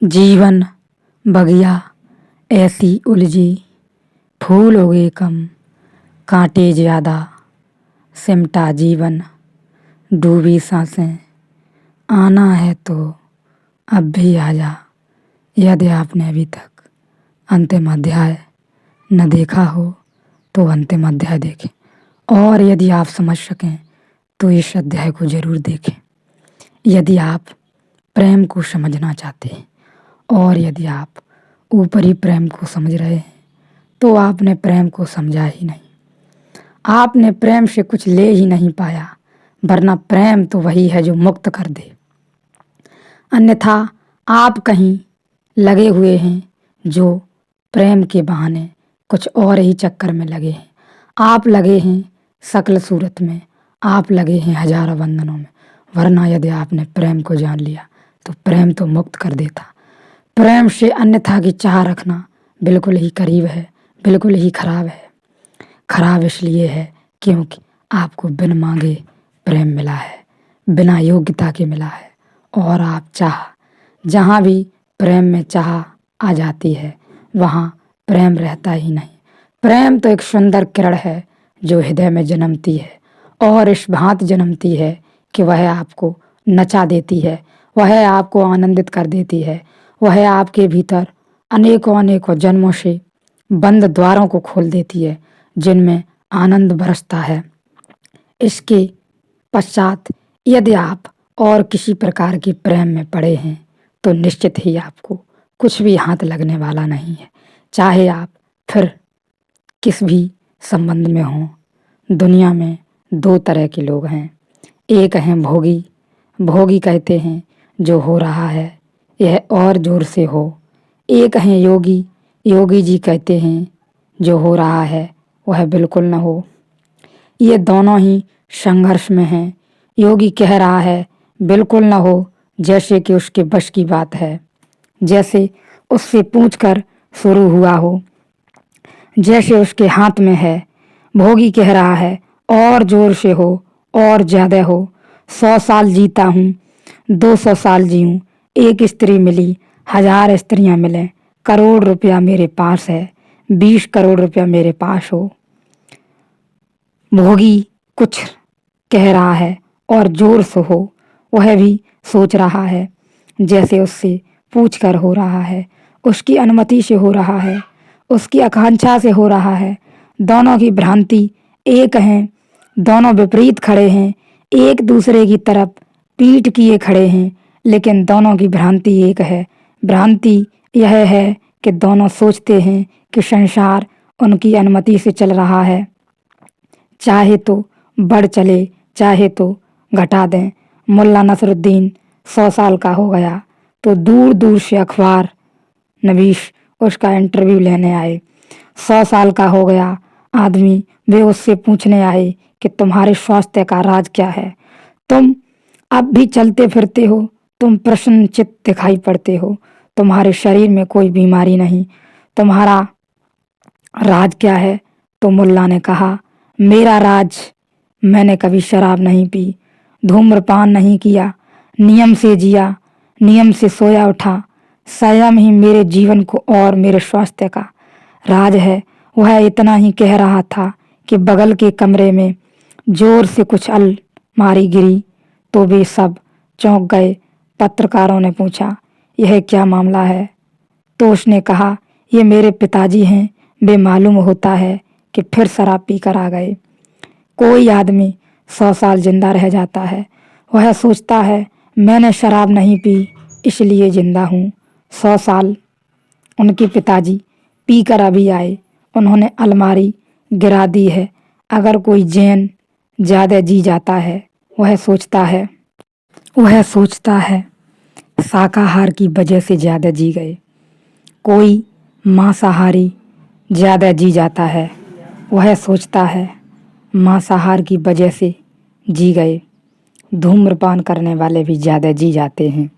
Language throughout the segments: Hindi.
जीवन बगिया ऐसी उलझी, फूल उगे कम, कांटे ज्यादा, सिमटा जीवन, डूबी सांसें, आना है तो अब भी आजा। यदि आपने अभी तक अंतिम अध्याय न देखा हो तो अंतिम अध्याय देखें, और यदि आप समझ सकें तो इस अध्याय को जरूर देखें। यदि आप प्रेम को समझना चाहते हैं और यदि आप ऊपरी प्रेम को समझ रहे हैं तो आपने प्रेम को समझा ही नहीं, आपने प्रेम से कुछ ले ही नहीं पाया, वरना प्रेम तो वही है जो मुक्त कर दे। अन्यथा आप कहीं लगे हुए हैं जो प्रेम के बहाने कुछ और ही चक्कर में लगे हैं। आप लगे हैं शक्ल सूरत में, आप लगे हैं हजारों बंधनों में, वरना यदि आपने प्रेम को जान लिया तो प्रेम तो मुक्त कर देता। प्रेम से अन्यथा की चाह रखना बिल्कुल ही करीब है, बिल्कुल ही खराब है। खराब इसलिए है क्योंकि आपको बिन मांगे प्रेम मिला है, बिना योग्यता के मिला है, और आप चाह, जहाँ भी प्रेम में चाह आ जाती है वहाँ प्रेम रहता ही नहीं। प्रेम तो एक सुंदर किरण है जो हृदय में जन्मती है और इस भांति जन्मती है कि वह आपको नचा देती है, वह आपको आनंदित कर देती है, वह आपके भीतर अनेकों अनेकों जन्मों से बंद द्वारों को खोल देती है जिनमें आनंद बरसता है। इसके पश्चात यदि आप और किसी प्रकार के प्रेम में पड़े हैं तो निश्चित ही आपको कुछ भी हाथ लगने वाला नहीं है, चाहे आप फिर किस भी संबंध में हों। दुनिया में दो तरह के लोग हैं, एक हैं भोगी, भोगी कहते हैं जो हो रहा है यह और जोर से हो। एक हैं योगी, योगी जी कहते हैं जो हो रहा है वह बिल्कुल न हो। ये दोनों ही संघर्ष में हैं। योगी कह रहा है बिल्कुल न हो, जैसे कि उसके बस की बात है, जैसे उससे पूछकर शुरू हुआ हो, जैसे उसके हाथ में है। भोगी कह रहा है और जोर से हो और ज्यादा हो। 100 साल जीता हूँ, 200 साल जीऊँ, एक स्त्री मिली, 1000 स्त्रियां मिलें, करोड़ रुपया मेरे पास है, 20 करोड़ रुपया मेरे पास हो। भोगी कुछ कह रहा है और जोर से हो, वह भी सोच रहा है, जैसे उससे पूछकर हो रहा है, उसकी अनुमति से हो रहा है, उसकी आकांक्षा से हो रहा है। दोनों की भ्रांति एक है, दोनों विपरीत खड़े हैं, एक दूसरे की तरफ पीठ किए खड़े हैं, लेकिन दोनों की भ्रांति एक है। भ्रांति यह है कि दोनों सोचते हैं कि संसार उनकी अनुमति से चल रहा है, चाहे तो बढ़ चले चाहे तो घटा दें। मुल्ला नसरुद्दीन 100 साल का हो गया तो दूर दूर से अखबार नवीश उसका इंटरव्यू लेने आए। 100 साल का हो गया आदमी, वे उससे पूछने आए कि तुम्हारे स्वास्थ्य का राज क्या है, तुम अब भी चलते फिरते हो, तुम प्रसन्नचित्त दिखाई पड़ते हो, तुम्हारे शरीर में कोई बीमारी नहीं, तुम्हारा राज क्या है। तो मुल्ला ने कहा, मेरा राज, मैंने कभी शराब नहीं पी, धूम्रपान नहीं किया, नियम से जिया, नियम से सोया उठा, संयम ही मेरे जीवन को और मेरे स्वास्थ्य का राज है। वह इतना ही कह रहा था कि बगल के कमरे में जोर से कुछ अलमारी गिरी तो वे सब चौंक गए। पत्रकारों ने पूछा, यह क्या मामला है? तो उसने कहा, ये मेरे पिताजी हैं, वे मालूम होता है कि फिर शराब पी कर आ गए। कोई आदमी 100 साल जिंदा रह जाता है, वह सोचता है मैंने शराब नहीं पी इसलिए जिंदा हूँ। 100 साल उनके पिताजी पी कर अभी आए, उन्होंने अलमारी गिरा दी है। अगर कोई जैन ज्यादा जी जाता है वह सोचता है शाकाहार की वजह से ज्यादा जी गए। कोई मांसाहारी ज्यादा जी जाता है, वह सोचता है मांसाहार की वजह से जी गए। धूम्रपान करने वाले भी ज्यादा जी जाते हैं,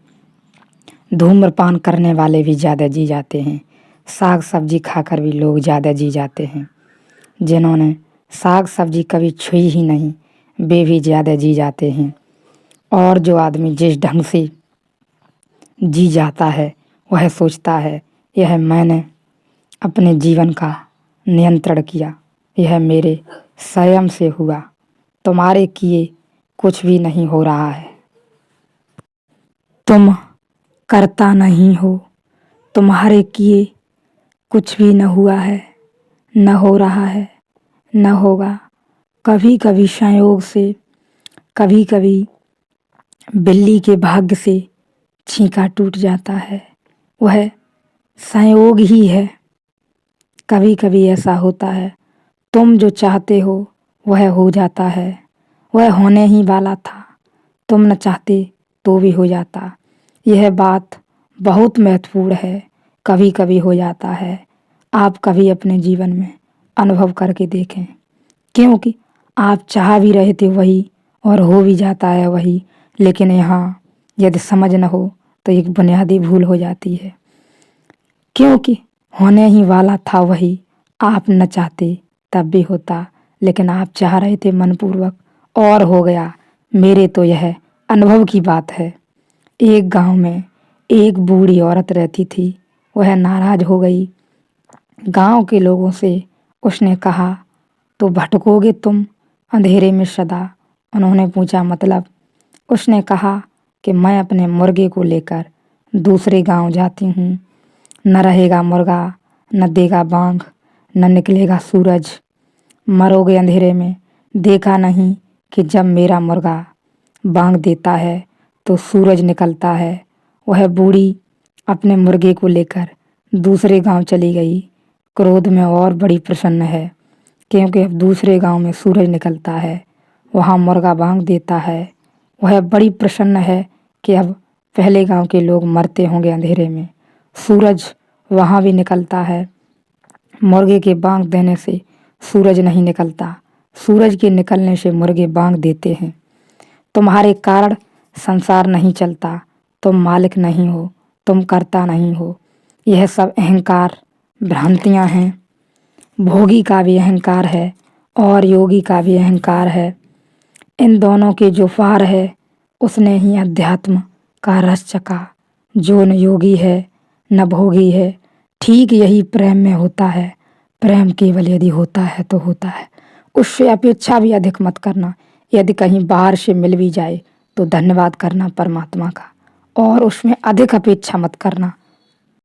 धूम्रपान करने वाले भी ज्यादा जी जाते हैं। साग सब्जी खाकर भी लोग ज्यादा जी जाते हैं। जिन्होंने साग सब्जी कभी छुई ही नहीं वे भी ज्यादा जी जाते हैं। और जो आदमी जिस ढंग से जी जाता है वह सोचता है यह मैंने अपने जीवन का नियंत्रण किया, यह मेरे स्वयं से हुआ, तुम्हारे किए कुछ भी नहीं हो रहा है। तुम करता नहीं हो, तुम्हारे किए कुछ भी न हुआ है, न हो रहा है, न होगा। कभी कभी संयोग से, कभी कभी बिल्ली के भाग्य से छींका टूट जाता है, वह संयोग ही है। कभी कभी ऐसा होता है, तुम जो चाहते हो वह हो जाता है, वह होने ही वाला था, तुम न चाहते तो भी हो जाता। यह बात बहुत महत्वपूर्ण है, कभी कभी हो जाता है। आप कभी अपने जीवन में अनुभव करके देखें, क्योंकि आप चाह भी रहे थे वही और हो भी जाता है वही, लेकिन यहाँ यदि समझ न हो तो एक बुनियादी भूल हो जाती है, क्योंकि होने ही वाला था वही, आप न चाहते तब भी होता, लेकिन आप चाह रहे थे मनपूर्वक और हो गया। मेरे तो यह अनुभव की बात है। एक गांव में एक बूढ़ी औरत रहती थी, वह नाराज हो गई गांव के लोगों से। उसने कहा, तो भटकोगे तुम अंधेरे में सदा? उन्होंने पूछा, मतलब? उसने कहा कि मैं अपने मुर्गे को लेकर दूसरे गांव जाती हूँ, न रहेगा मुर्गा, न देगा बांग, न निकलेगा सूरज। मरोगे अंधेरे में। देखा नहीं कि जब मेरा मुर्गा बांग देता है तो सूरज निकलता है। वह बूढ़ी अपने मुर्गे को लेकर दूसरे गांव चली गई, क्रोध में और बड़ी प्रसन्न है, क्योंकि अब दूसरे गांव में सूरज निकलता है, वहाँ मुर्गा बांग देता है। वह बड़ी प्रसन्न है कि अब पहले गांव के लोग मरते होंगे अंधेरे में। सूरज वहाँ भी निकलता है, मुर्गे के बांग देने से सूरज नहीं निकलता, सूरज के निकलने से मुर्गे बांग देते हैं। तुम्हारे कारण संसार नहीं चलता, तुम मालिक नहीं हो, तुम करता नहीं हो। यह सब अहंकार भ्रांतियाँ हैं। भोगी का भी अहंकार है और योगी का भी अहंकार है। इन दोनों के जो पार है उसने ही अध्यात्म का रस चखा। जो न योगी है न भोगी है, ठीक यही प्रेम में होता है। प्रेम केवल यदि होता है तो होता है, उससे अपेक्षा भी अधिक मत करना। यदि कहीं बाहर से मिल भी जाए तो धन्यवाद करना परमात्मा का, और उसमें अधिक अपेक्षा मत करना।